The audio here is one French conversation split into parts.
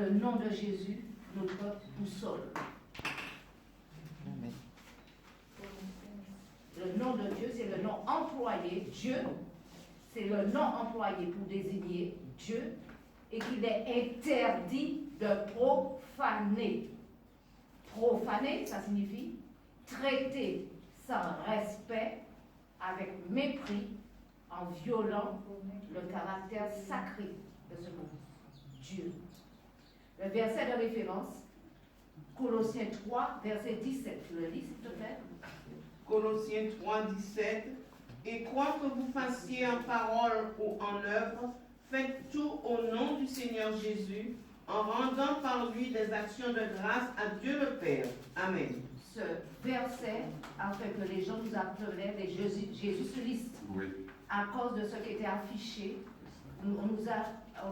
le nom de Jésus, notre boussole. Amen. Le nom de Dieu, c'est le nom employé. Dieu, c'est le nom employé pour désigner Dieu et qu'il est interdit de profaner. Profaner, ça signifie traiter sans respect, avec mépris, en violant le caractère sacré de ce mot, Dieu. Le verset de référence, Colossiens 3, verset 17. Tu le lis, s'il te plaît. Colossiens 3, 17. Et quoi que vous fassiez en parole ou en œuvre, faites tout au nom du Seigneur Jésus, en rendant par lui des actions de grâce à Dieu le Père. Amen. Ce verset a fait que les gens nous appelaient les jésusulistes. Oui. À cause de ce qui était affiché, on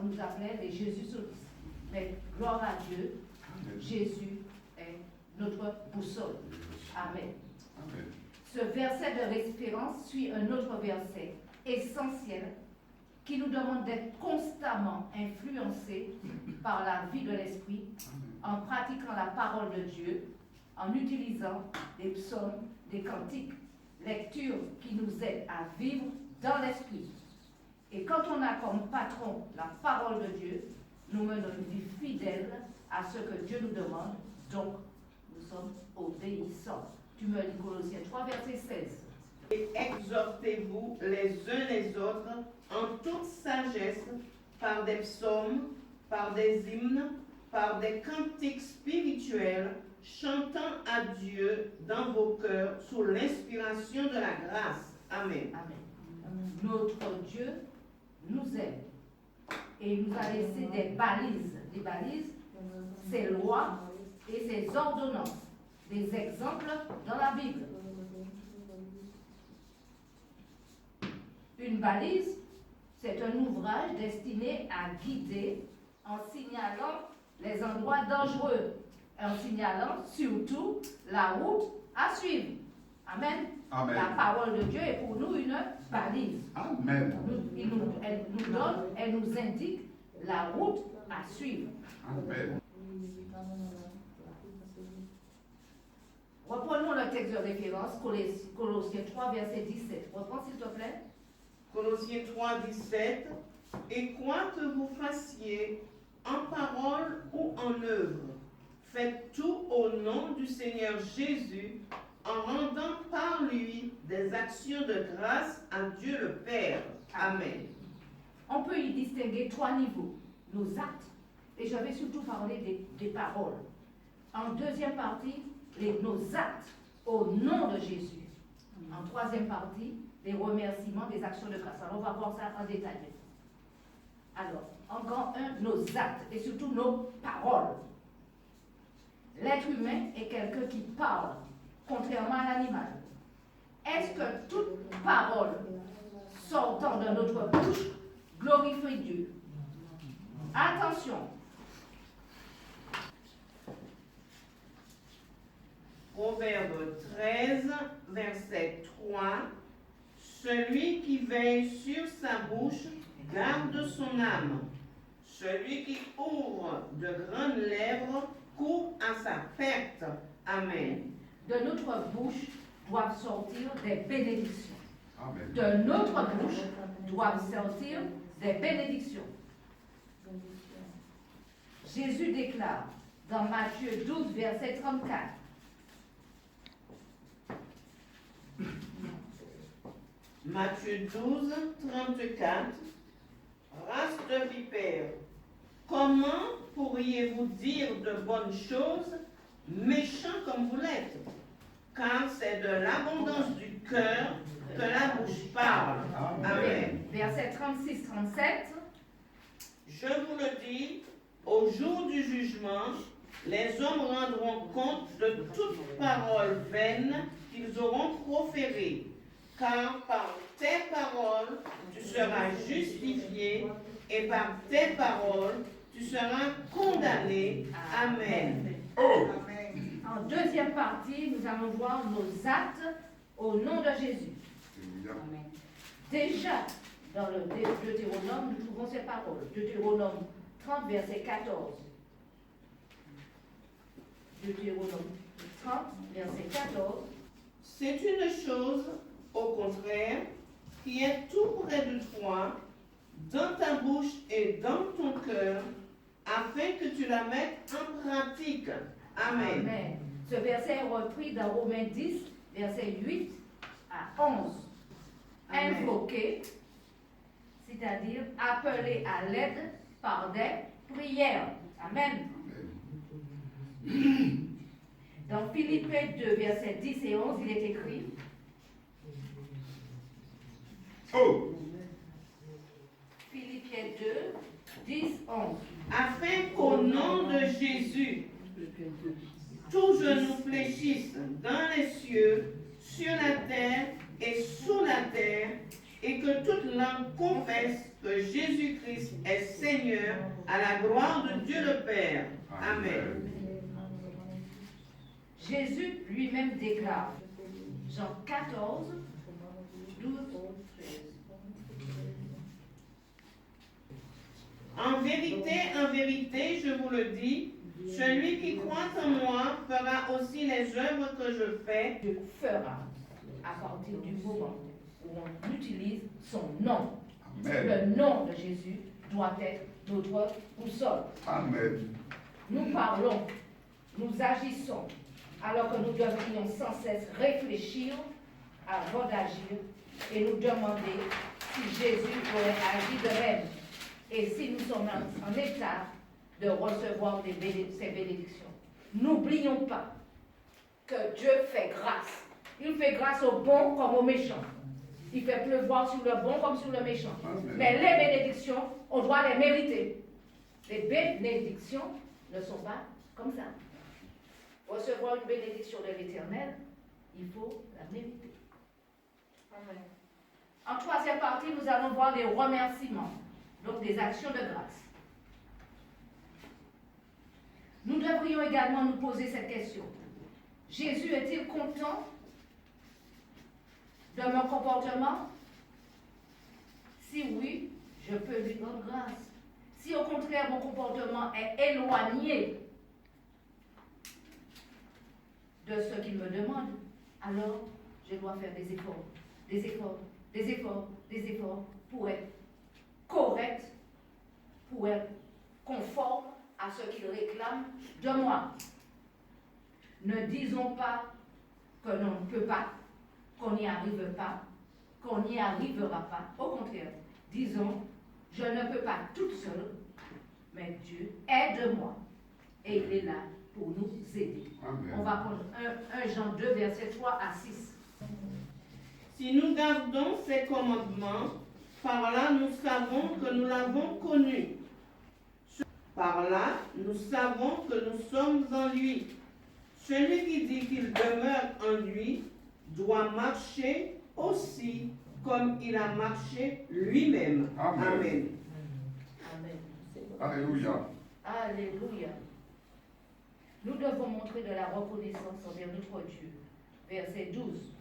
nous appelait les jésusulistes. Mais gloire à Dieu, Jésus est notre boussole. Amen. Amen. Ce verset de référence suit un autre verset essentiel qui nous demande d'être constamment influencés par la vie de l'Esprit en pratiquant la parole de Dieu, en utilisant des psaumes, des cantiques, lectures qui nous aident à vivre dans l'Esprit. Et quand on a comme patron la parole de Dieu, nous menons une vie fidèle à ce que Dieu nous demande, donc nous sommes obéissants. Tu me lis Colossiens 3, verset 16. Et exhortez-vous les uns les autres en toute sagesse par des psaumes, par des hymnes, par des cantiques spirituels, chantant à Dieu dans vos cœurs sous l'inspiration de la grâce. Amen. Amen. Notre Dieu nous aime et il nous a laissé des balises. Les balises, ses lois et ses ordonnances, des exemples dans la Bible. Une balise, c'est un ouvrage destiné à guider en signalant les endroits dangereux, en signalant surtout la route à suivre. Amen. Amen. La parole de Dieu est pour nous une balise. Amen. Elle nous donne, elle nous indique la route à suivre. Amen. Reprenons le texte de référence, Colossiens 3, verset 17. Reprends s'il te plaît. Colossiens 3, 17. Et quoi que vous fassiez en parole ou en œuvre, faites tout au nom du Seigneur Jésus, en rendant par lui des actions de grâce à Dieu le Père. Amen. On peut y distinguer trois niveaux. Nos actes, et je vais surtout parler des paroles. En deuxième partie, nos actes au nom de Jésus. En troisième partie, les remerciements des actions de grâce. Alors on va voir ça en détail. Alors, en grand 1, nos actes et surtout nos paroles. L'être humain est quelqu'un qui parle, contrairement à l'animal. Est-ce que toute parole sortant de notre bouche glorifie Dieu? Attention. Proverbe 13, verset 3. Celui qui veille sur sa bouche garde son âme. Celui qui ouvre de grandes lèvres court à sa perte. Amen. De notre bouche doivent sortir des bénédictions. Amen. De notre bouche doivent sortir des bénédictions. Jésus déclare dans Matthieu 12, verset 34. Matthieu 12, 34. Race de vipères, comment pourriez-vous dire de bonnes choses, méchants comme vous l'êtes? Car c'est de l'abondance du cœur que la bouche parle. Amen. Verset 36-37. Je vous le dis, au jour du jugement, les hommes rendront compte de toute parole vaine qu'ils auront proférée. Car par tes paroles, tu seras justifié, et par tes paroles, tu seras condamné. Amen. Oh! En deuxième partie, nous allons voir nos actes au nom de Jésus. Alléluia. Déjà, dans le Deutéronome, nous trouvons ces paroles. Deutéronome 30, verset 14. Deutéronome 30, verset 14. C'est une chose, au contraire, qui est tout près de toi, dans ta bouche et dans ton cœur, afin que tu la mettes en pratique. Amen. Amen. Ce verset est repris dans Romains 10, verset 8 à 11. Amen. Invoquer, c'est-à-dire appeler à l'aide par des prières. Amen. Dans Philippiens 2, versets 10 et 11, il est écrit Oh! Philippiens 2, 10, 11. Afin qu'au nom de Jésus, tout genou fléchisse dans les cieux, sur la terre et sous la terre, et que toute langue confesse que Jésus-Christ est Seigneur, à la gloire de Dieu le Père. Amen. Jésus lui-même déclare, Jean 14, 12, 13. En vérité, je vous le dis, celui qui croit en moi fera aussi les œuvres que je fais. Dieu fera à partir du moment où on utilise son nom. Amen. Le nom de Jésus doit être notre boussole. Amen. Nous parlons, nous agissons, alors que nous devrions sans cesse réfléchir avant d'agir et nous demander si Jésus pourrait agir de même et si nous sommes en état de recevoir ces bénédictions. N'oublions pas que Dieu fait grâce. Il fait grâce aux bons comme aux méchants. Il fait pleuvoir sur le bon comme sur le méchant. Amen. Mais les bénédictions, on doit les mériter. Les bénédictions ne sont pas comme ça. Recevoir une bénédiction de l'Éternel, il faut la mériter. Amen. En troisième partie, nous allons voir des remerciements, donc des actions de grâce. Nous devrions également nous poser cette question. Jésus est-il content de mon comportement? Si oui, je peux lui rendre grâce. Si au contraire mon comportement est éloigné de ce qu'il me demande, alors je dois faire des efforts pour être correct, pour être conforme à ce qu'il réclame de moi. Ne disons pas que l'on ne peut pas, qu'on n'y arrive pas, qu'on n'y arrivera pas. Au contraire, disons, je ne peux pas toute seule, mais Dieu aide-moi. Et il est là pour nous aider. Amen. On va prendre 1 Jean 2, versets 3 à 6. Si nous gardons ses commandements, par là nous savons que nous l'avons connu. Par là nous savons que nous sommes en lui. Celui qui dit qu'il demeure en lui doit marcher aussi comme il a marché lui-même. Amen. Amen. Amen. Alléluia. Alléluia. Nous devons montrer de la reconnaissance envers notre Dieu. Verset 12.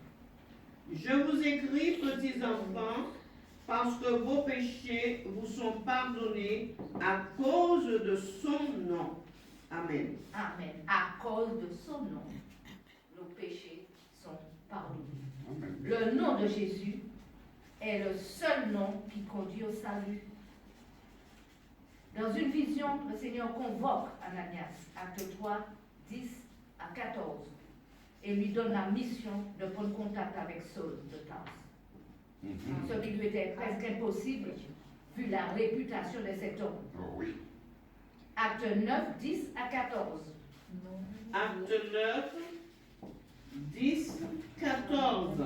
Je vous écris, petits enfants, parce que vos péchés vous sont pardonnés à cause de son nom. Amen. Amen. À cause de son nom, nos péchés sont pardonnés. Amen. Le nom de Jésus est le seul nom qui conduit au salut. Dans une vision, le Seigneur convoque Ananias, acte 3, 10 à 14, et lui donne la mission de prendre contact avec Saul de Tarse. Ce qui lui était presque impossible, vu la réputation de cet homme. Oh oui. Acte 9, 10 à 14. Acte 9, 10, 14.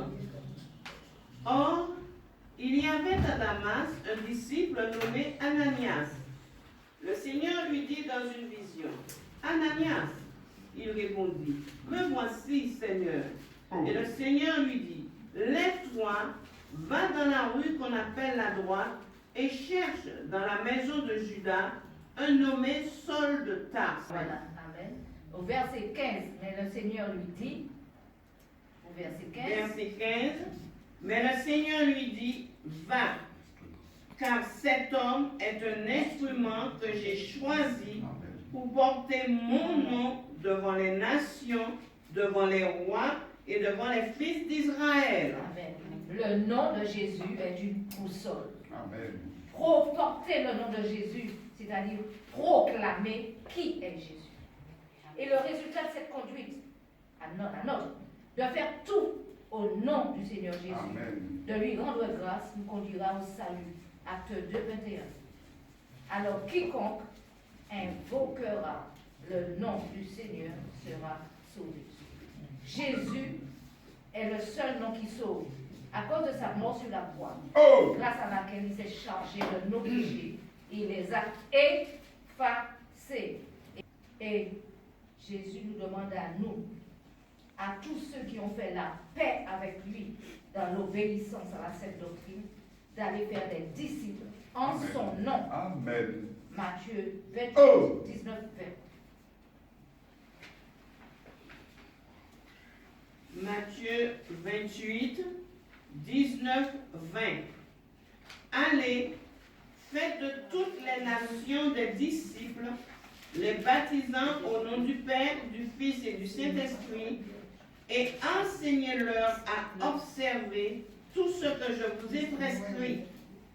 Or, il y avait à Damas un disciple nommé Ananias. Le Seigneur lui dit dans une vision, Ananias, il répondit, me voici, Seigneur. Oh. Et le Seigneur lui dit, lève-toi, va dans la rue qu'on appelle la droite et cherche dans la maison de Judas un nommé Saul de Tarse. Voilà, amen. Au verset 15, mais le Seigneur lui dit, au verset 15, Verset 15. Mais le Seigneur lui dit, va, car cet homme est un instrument que j'ai choisi Amen. pour porter mon nom devant les nations, devant les rois et devant les fils d'Israël. Amen. Le nom de Jésus est une boussole. Amen. Porter le nom de Jésus, c'est-à-dire proclamer qui est Jésus. Et le résultat de cette conduite, à notre, de faire tout au nom du Seigneur Jésus, Amen. de lui rendre grâce, nous conduira au salut. Acte 2, 21. Alors quiconque invoquera le nom du Seigneur sera sauvé. Jésus est le seul nom qui sauve. À cause de sa mort sur la croix, Oh! grâce à laquelle il s'est chargé de nos péchés, il les a effacés. Et Jésus nous demande à nous, à tous ceux qui ont fait la paix avec lui dans l'obéissance à la sainte doctrine, d'aller faire des disciples en Amen. son nom. Amen. Matthieu 28, Oh! 19, 20. Matthieu 28, 19, 20. Allez, faites de toutes les nations des disciples, les baptisant au nom du Père, du Fils et du Saint-Esprit, et enseignez-leur à observer tout ce que je vous ai prescrit.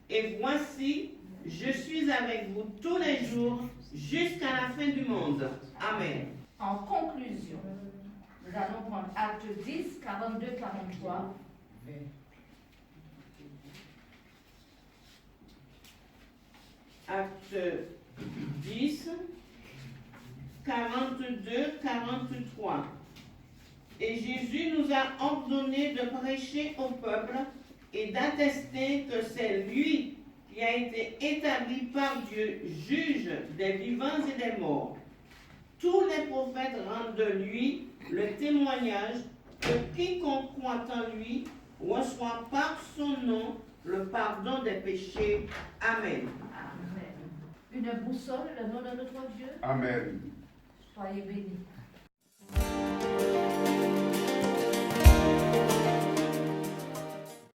Et voici, je suis avec vous tous les jours jusqu'à la fin du monde. Amen. En conclusion, nous allons prendre acte 10, 42, 43. Acte 10, 42, 43. Et Jésus nous a ordonné de prêcher au peuple et d'attester que c'est lui qui a été établi par Dieu juge des vivants et des morts. Tous les prophètes rendent de lui le témoignage que quiconque croit en lui reçoit par son nom le pardon des péchés. Amen. Amen. Une boussole, le nom de notre Dieu. Amen. Soyez bénis.